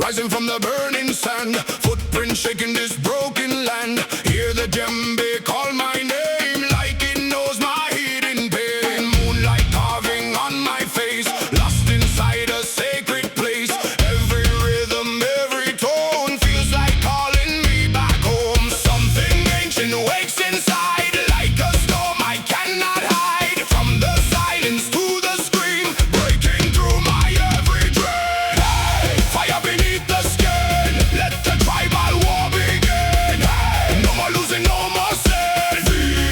rising from the burning sand, footprint shaking this broken land. Hear the djembe call my name like it knows my hidden pain. Moonlight carving on my face, lost inside a sacred place. Every rhythm, every tone feels like calling me back home. Something ancient wakes inside like a storm I cannot hide. From the silence to the scream, breaking through my every dream. Hey, fire beneath the skin, let the tribal war begin. Hey, no more losing, no more sin.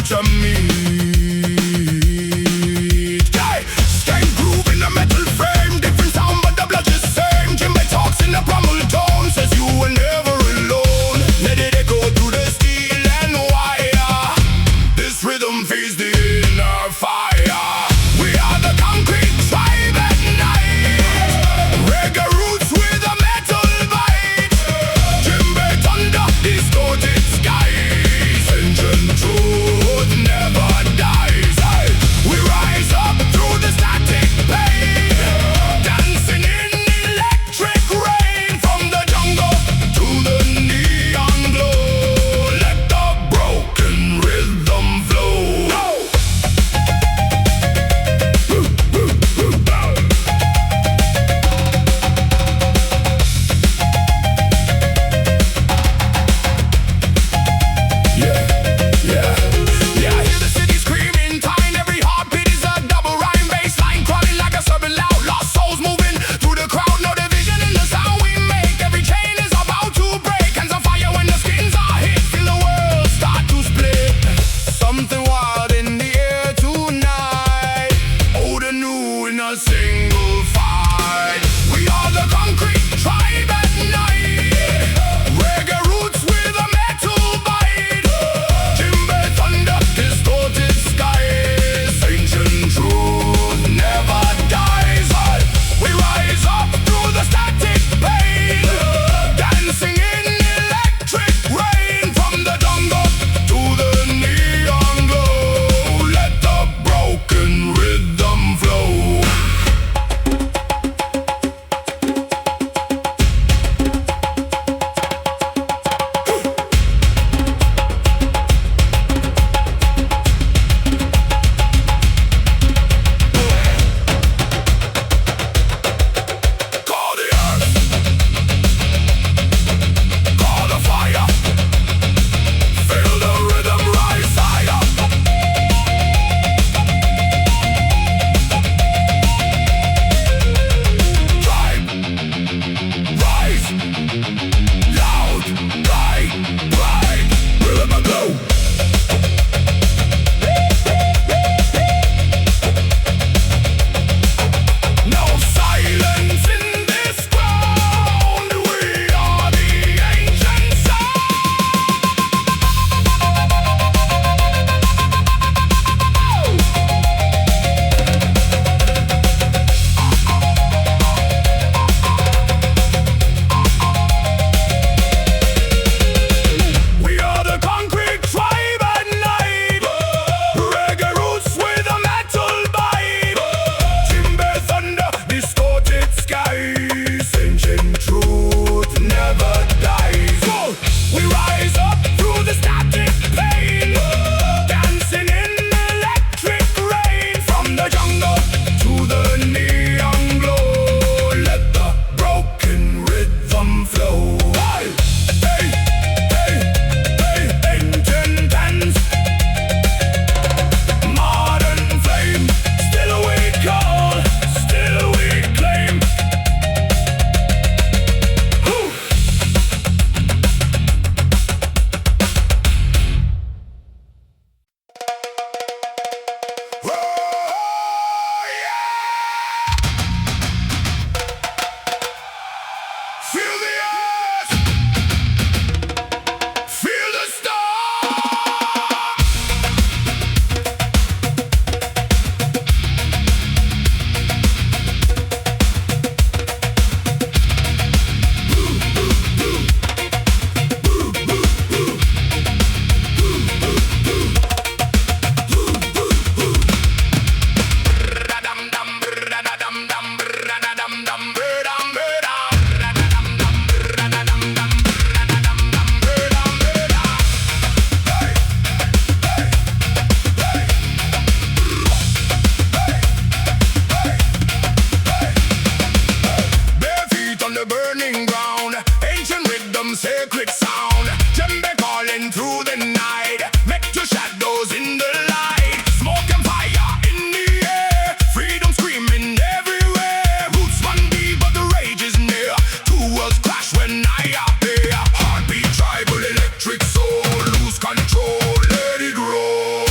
future meet. Yeah. Skank groove in a metal frame, different sound but the blood is same. Djembe talks in a primal tone, says you were never alone. Let it echo through the steel and wire. This rhythm feeds the inner fire. We are the concrete tribe at night. Reggae roots with a metal bite. Djembe thunder, distorted skies. Ancient truth never dies. Hey. We rise up through the static pain, dancing in electric rain. From the jungle to the neon glow, let the broken rhythm flow. Yeah, I hear the city screaming, tying every heartbeat is a double rhyme bass line, crawling like a serpent loud, lost souls moving through the crowd, no division in the sound we make. Every chain is about to break, hands on fire when the skins are hit, feel the world start to split. Something wild in the air tonight, old and new in a single fight. We are the concrete tribe at night. Reggae roots with a metal bite. Djembe thunder, distorted skies. Ancient truth never dies. We rise up through the static pain, dancing in electric rain. From the jungle to the neon glow, let the broken rhythm flow. Call the earth, call the fire, feel the rhythm rise higher. Tribe, rise, loud, bright, rhythm and glow. No silence in this ground. We are the ancient sound. We are the concrete tribe at night. Reggae roots with a metal bite. Djembe thunder, distorted skies. Ancient truth never dies. We rise up through the static pain, dancing in electric rain. From the jungle to the neon glow, let the broken rhythm flow. Hey, ancient hands, modern flame. Still we call, still we claim. Feel the earth, feel the stars. Bare feet on the burning ground, ancient rhythm, sacred sound. Djembe calling through the night, make your shadows in the light. Smoke and fire in the air, freedom screaming everywhere. Roots run deep but the rage is near, two worlds clash when I appear. Heartbeat tribal electric soul, lose control, let it roll.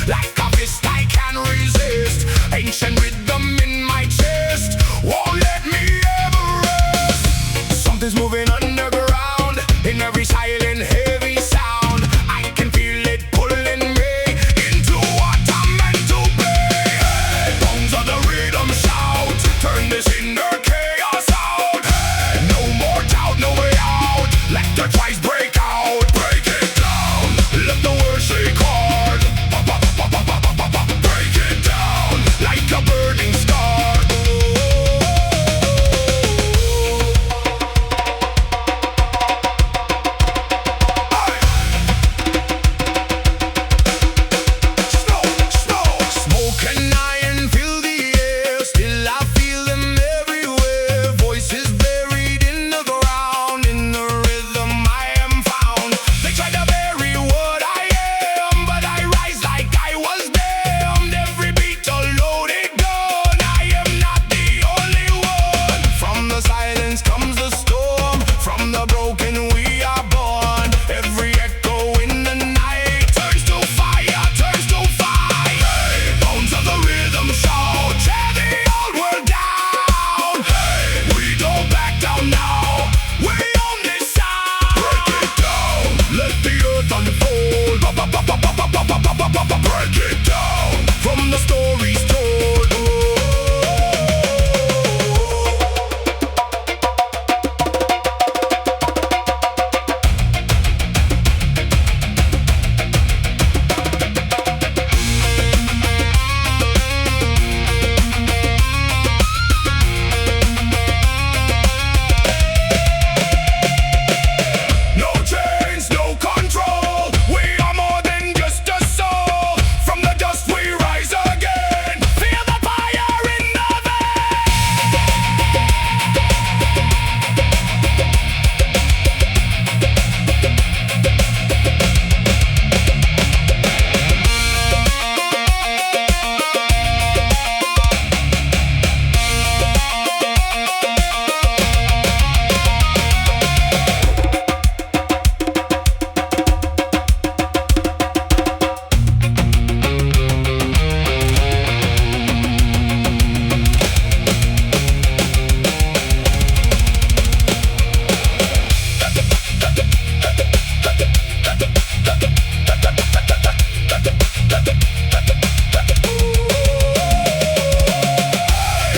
Like a fist I can resist. Ancient rhythm in my chest won't let me ever rest. Something's moving underground in every silent heavy sound. I can feel it pulling me into what I'm meant to be. Hey, bones of the rhythm shout, turn this inner chaos out. Hey, no more doubt, no way out. Let the tribes break out, break it down. Let the world shake hard. Break it down like a burning star. Smoke and iron fill the air, still I feel them everywhere. Voices buried in the ground, in the rhythm I am found. They try to bury what I am, but I rise like I was damned. Every beat a loaded gun, I am not the only one. From the silence comes the storm, from the broken we are born. Every echo in the night turns to fire, turns to fire. Hey, bones of the rhythm shout, tear the old world down. Hey, we don't back down now, we own this sound. Break it down, let the earth unfold. Break it down from the stories told. No chains, no control. We are more than just a soul. From the dust we rise again. Feel the fire in the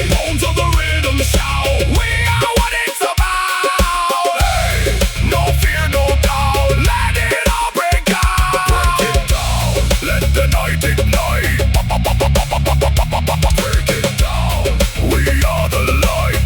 bones of the rhythm shout, we are what it's about. Hey, no fear, no doubt, let it all break out. Break it down, let the night ignite. Break it down, we are the light.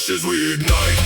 ashes we ignite.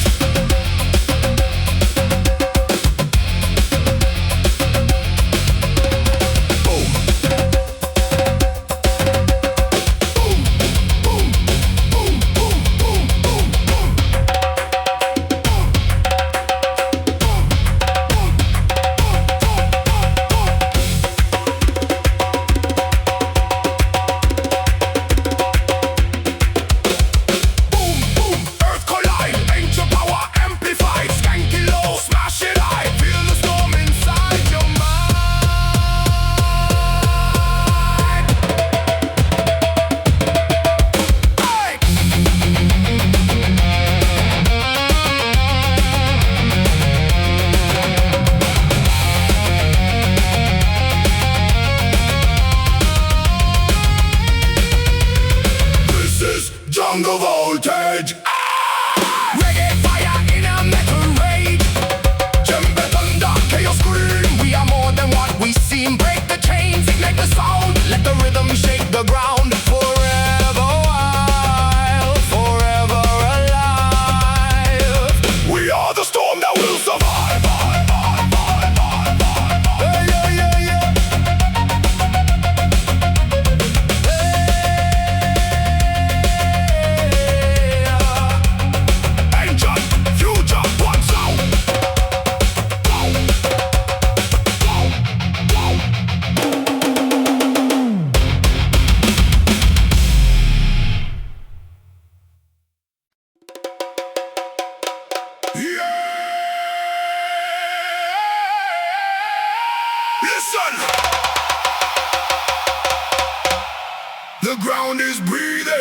Jungle voltage. Reggae fire in a metal rage. Djembe thunder, chaos scream. We are more than what we seem. Break the chains, ignite the sound. Let the rhythm shake the ground. Forever wild, forever alive. We are the storm that will survive. Listen! The ground is breathing.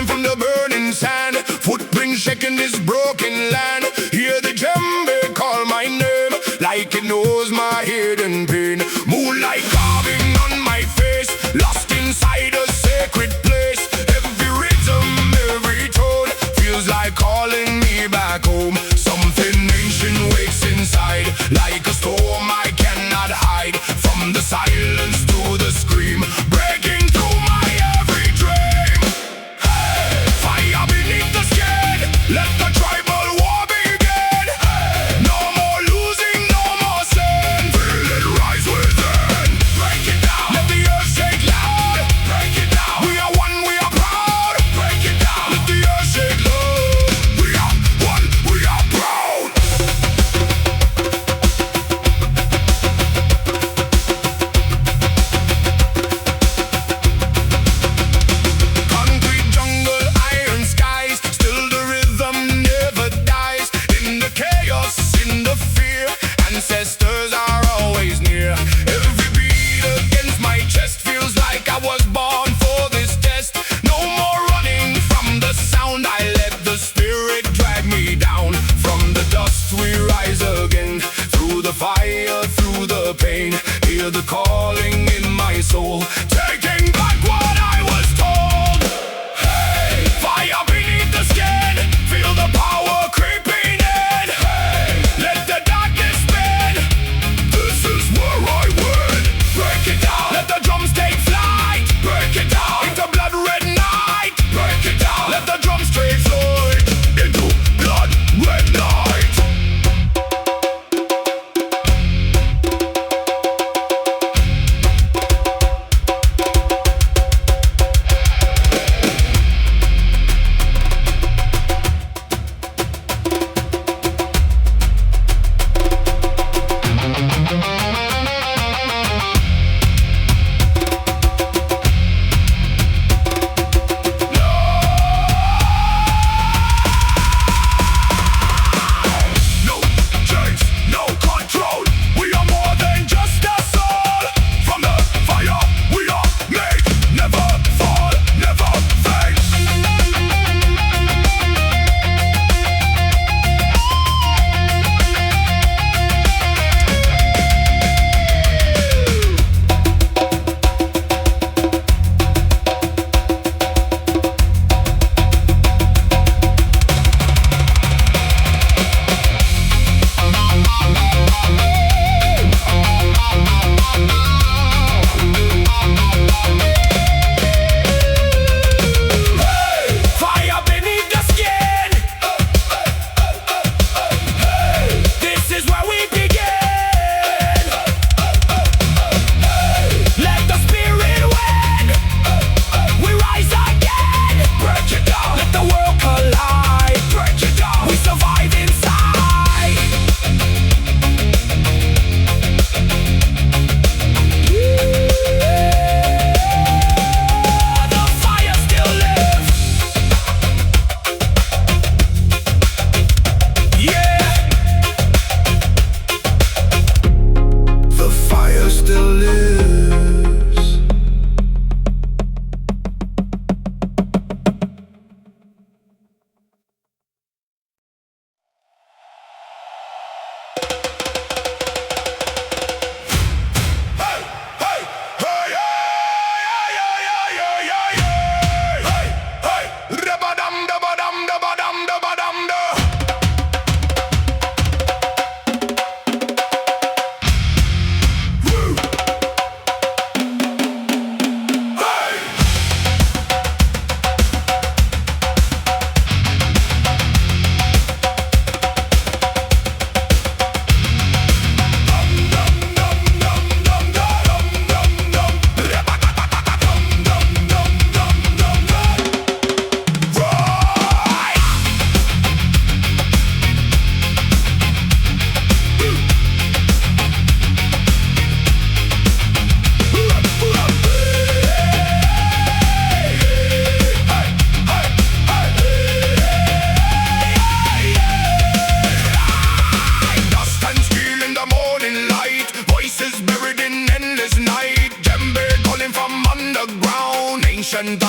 From the burning sand, footprints shaking this broken land. Hear the djembe call my name, like it knows my hidden pain. Moonlight carving on my face, lost inside a sacred place. Every rhythm, every tone feels like calling me back home. Something ancient wakes inside, like a storm I cannot hide. From the silence to the scream, breaking through my every dream. Fire beneath the skin, let the tribal war begin. No more losing, no more sin. Feel it rise within. Break it down, let the earth shake loud. Break it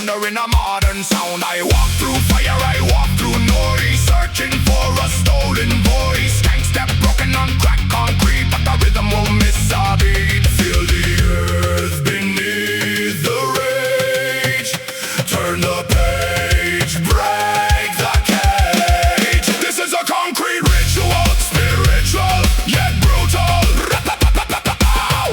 thunder in a modern sound. I walk through fire, I walk through noise, searching for a stolen voice. Gang step broken on cracked concrete, but the rhythm won't miss a beat. Feel the earth beneath the rage. Turn the page, break the cage. This is a concrete ritual, spiritual yet brutal.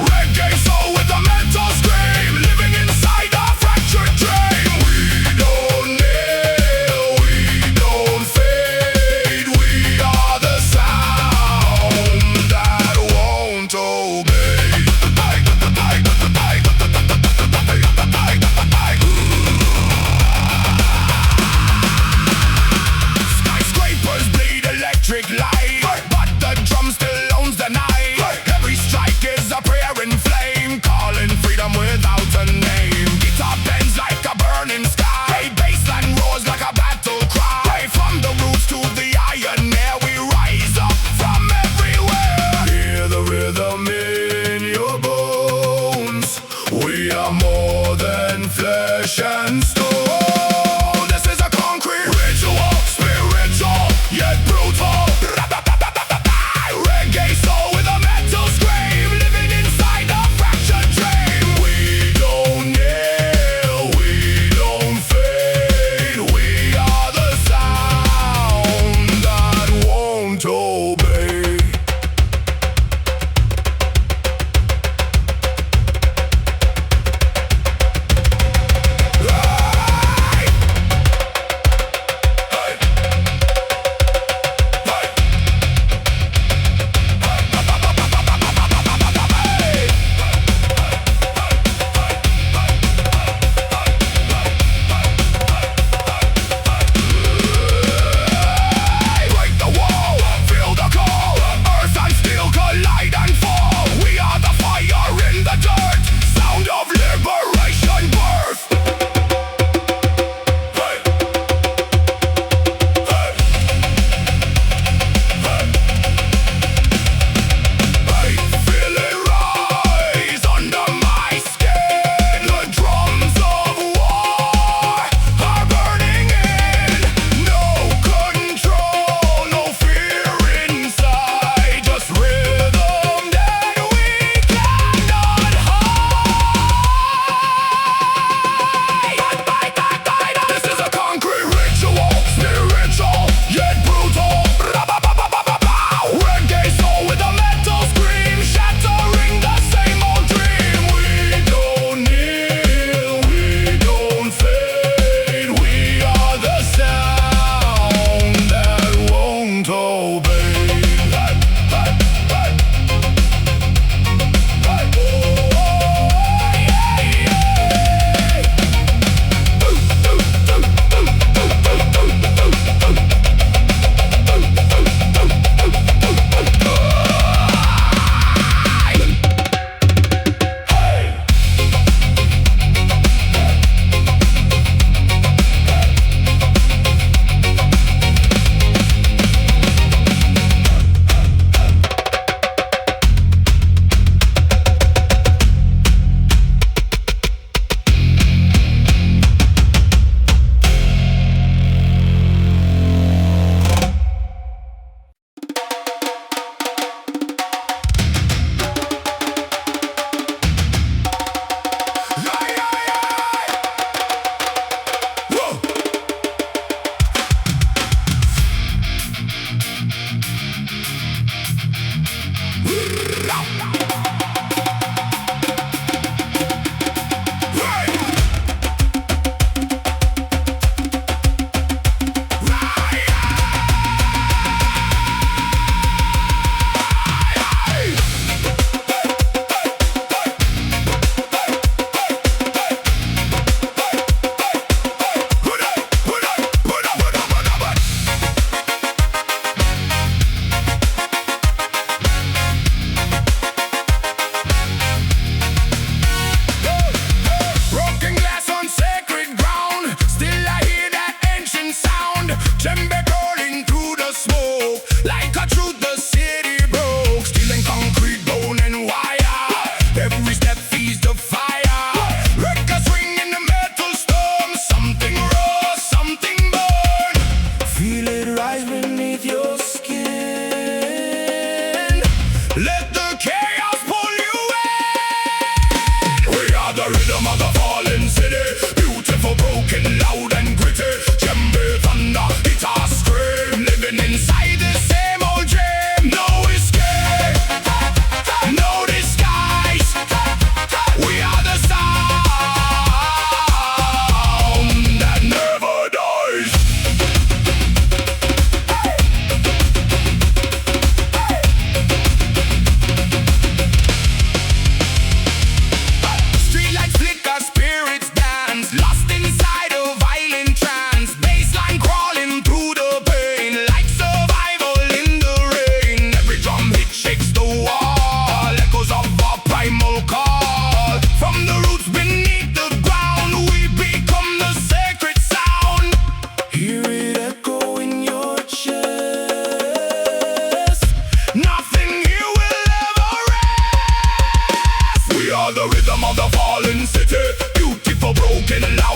Reggae soul with a mental scream, living inside a fractured dream. We don't kneel, we don't fade. We are the sound that won't obey. Skyscrapers bleed electric light, but the drum still owns the night. Every strike is a prayer in flame, calling freedom without a name. Guitar bends like a burning sky, bassline roars like a battle cry. From the roots to the iron air, we rise up from everywhere. Hear the rhythm in your bones. We are more than flesh and stone. This is a concrete ritual, spiritual yet brutal. Reggae soul with a mental scream, living inside a fractured dream. We don't kneel, we don't fade. We are the sound that won't obey.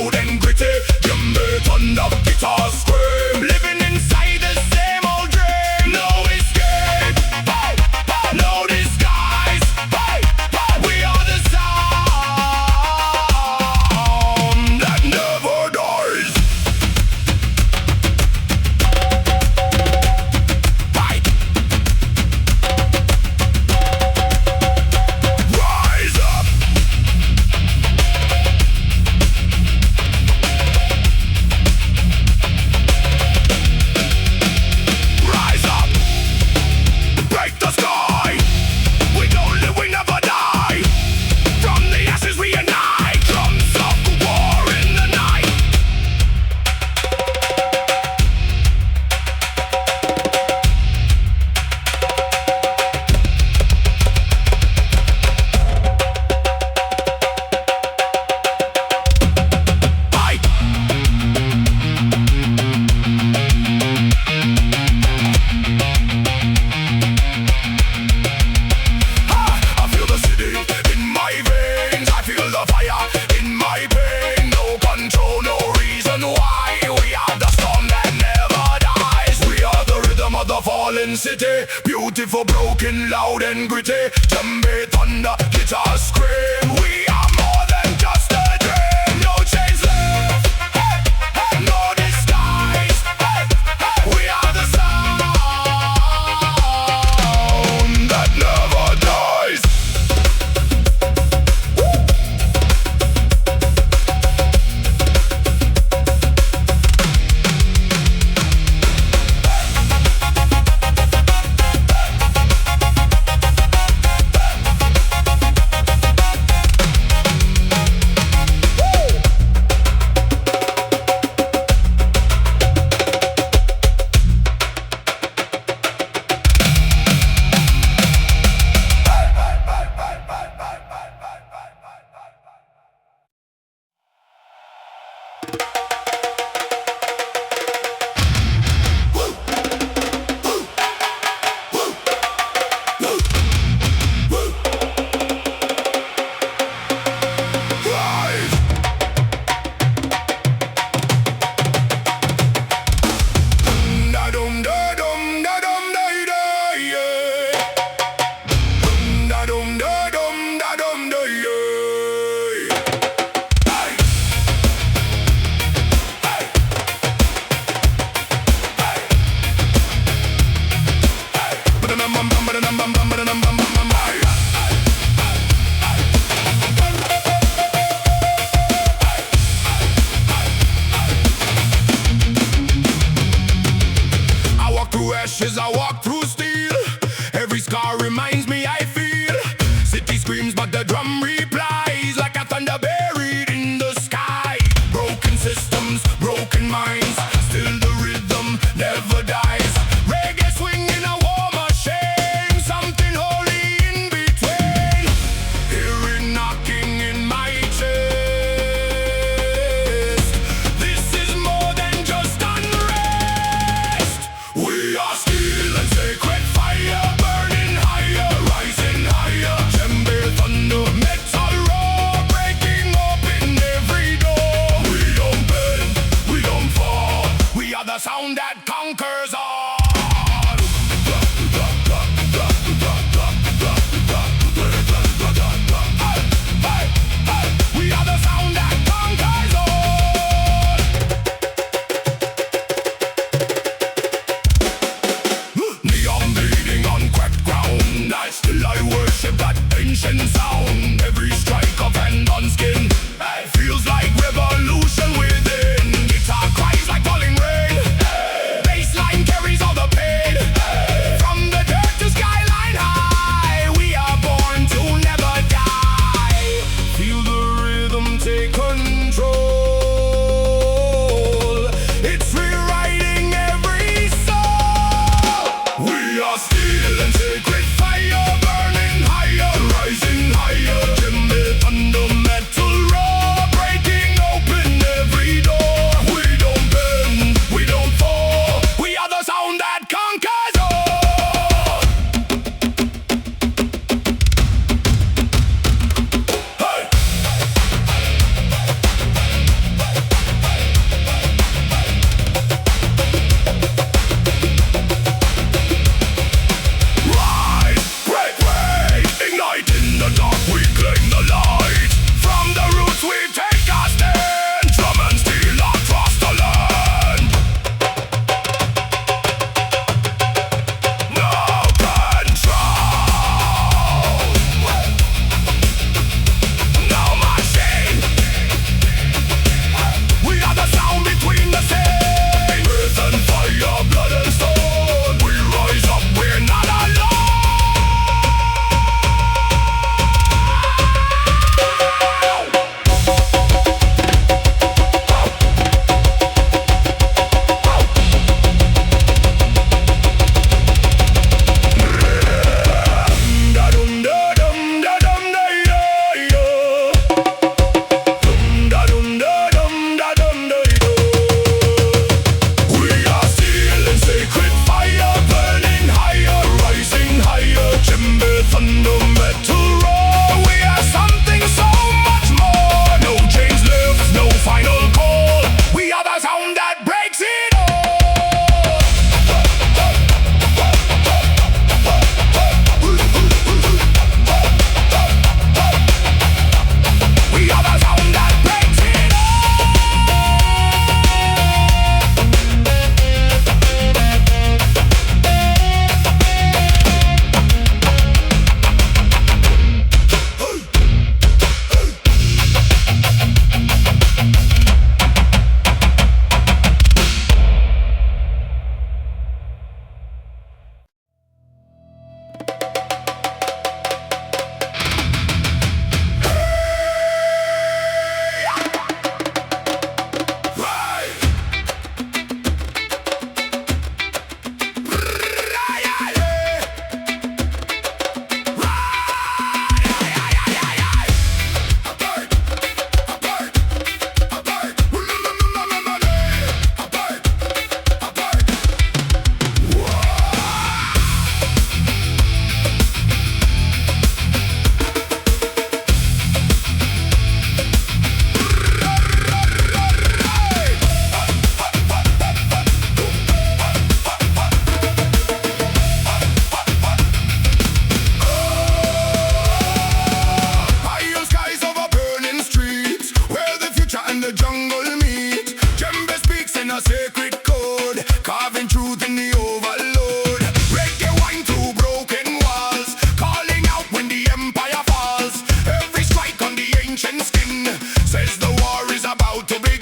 loud and gritty. Djembe, thunder, guitar scream. Living inside the same old dream. No escape, no disguise. We are the sound that never dies. Rise up. Rise up. Break the sky. We don't live, we never die. From the ashes we unite. Drums of war in the night. I feel the city in my veins. I feel the fire in my pain. No control, no reason why. We are the storm that never dies. We are the rhythm of the fallen city. Beautiful, broken, loud and gritty. Djembe, thunder, guitar scream. We are more than just a dream. No chains left, no disguise. We are the sound that never dies. Rise. Da-dum, da-dum, da-dum, da-da-yeah. Da-dum, da-dum, da-dum, da-yeah. Hey. Hey. Hey. Hey. Ba-da-dum-bum-bum, ba-da-dum-bum-bum, ba-da-dum-bum-bum-bum. Hey. I walk through ashes, I walk through steel. Every scar reminds me I feel. City screams, but the drum replies like a thunder buried in the sky. Broken systems, broken minds. Still the rhythm never dies. Reggae swinging a war machine. Something holy in between. Hear it knocking in my chest. This is more than just unrest. We are steel and sacred fire, burning higher, rising higher. Djembe, thunder, metal roar, breaking open every door. We don't bend, we don't fall. We are the sound that conquers all. We are the sound that conquers all. Neon bleeding on cracked ground. I still I worship that ancient sound. Every strike of hand on skin feels like revolution within. Guitar cries like falling rain. Bassline carries all the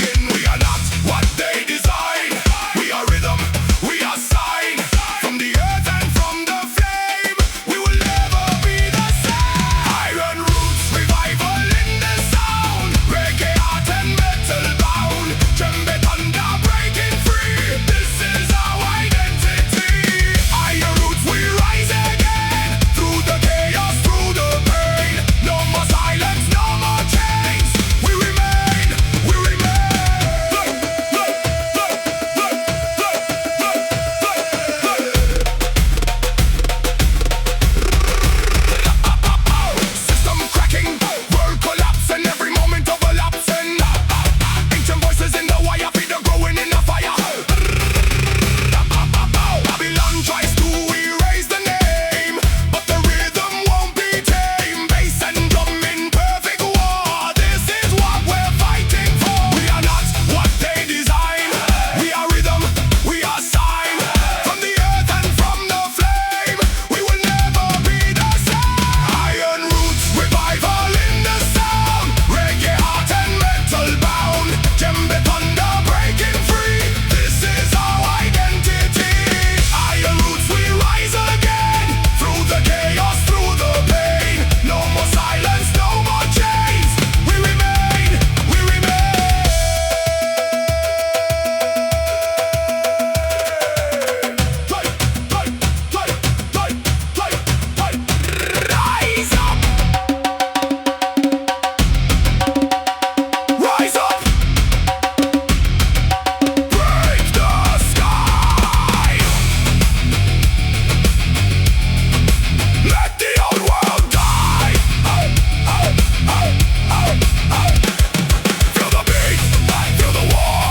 rising. We are not what they design. We are rhythm, we are sign. From the earth and from the flame, we will never be the same. Iron roots, revival in the sound. Reggae art and metal bound. Djembe thunder breaking free. This is our identity. Iron roots, we rise again. Through the chaos, through the pain. No more silence, no more chains. We remain, we remain. System cracking, world collapsing, every moment overlapsing. Ancient voices in the wire, feed the growing in the fire. Babylon tries to erase the name, but the rhythm won't be tame. Bass and drum in perfect war. This is what we're fighting for. We are not what they design. We are rhythm, we are sign. From the earth and from the flame, we will never be the same. Iron roots, revival in the sound. Reggae art and metal bound. Djembe thunder breaking free. This is our identity. Iron roots, we rise again. Through the chaos, through the pain. No more silence, no more chains. We remain, we remain. Rise up, rise up, break the sky. Let the old world die. Feel the beat, feel the war.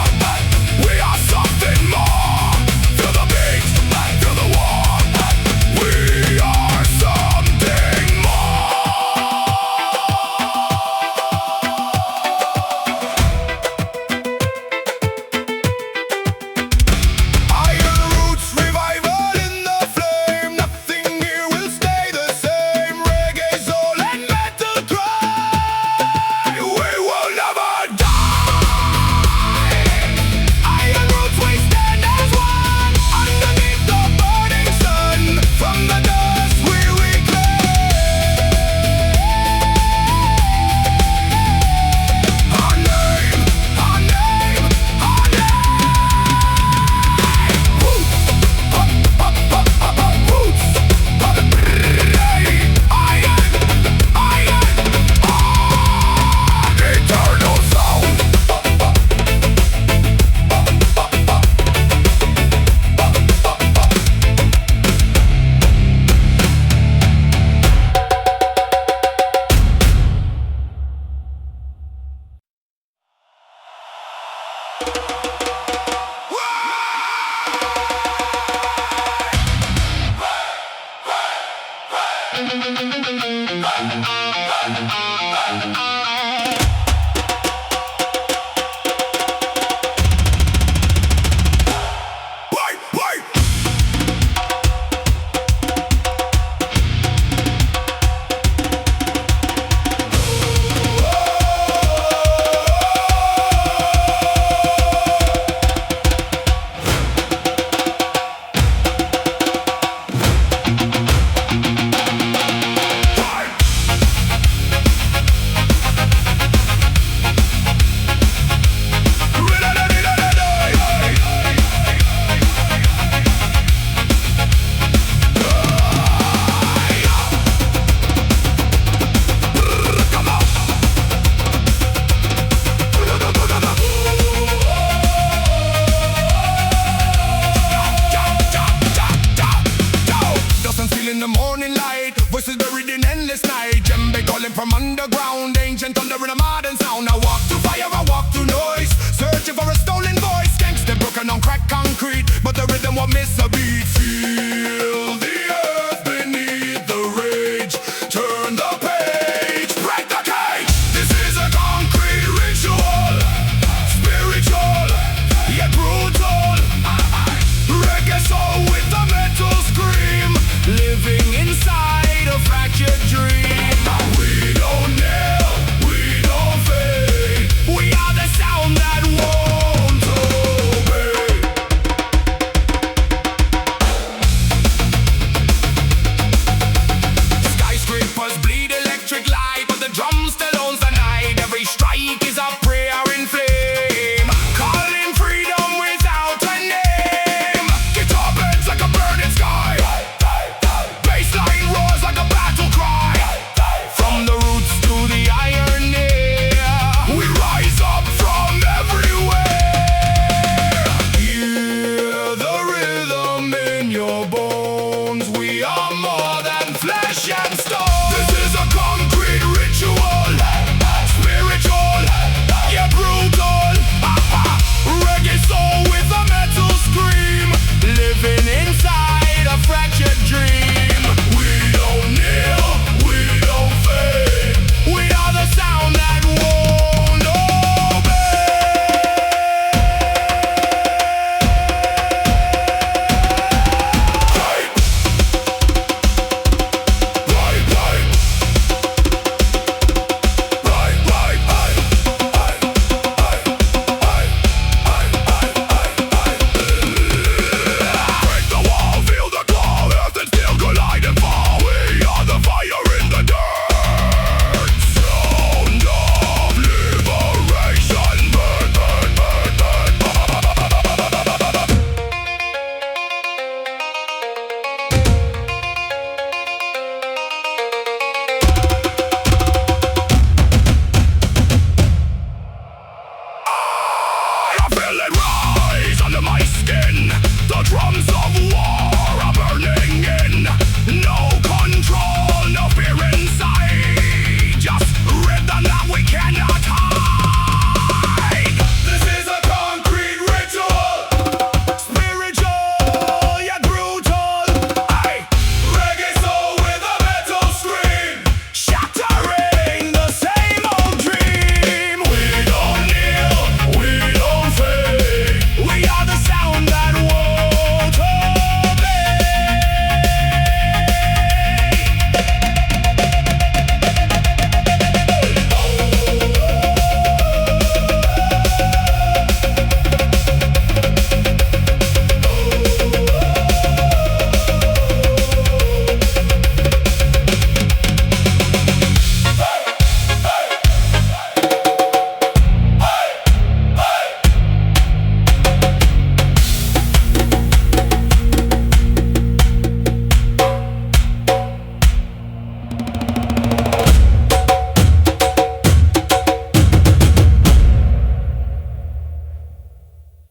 We are something more. Feel the beat, feel the war. We are something more. Iron roots, revival in the flame. Nothing here will stay the same. Reggae soul and metal cry. We will never die. Iron roots, we stand as one. Underneath the burning sun. From the dust we reclaim our name, our name, our name. Roots, roots, iron, eternal sound.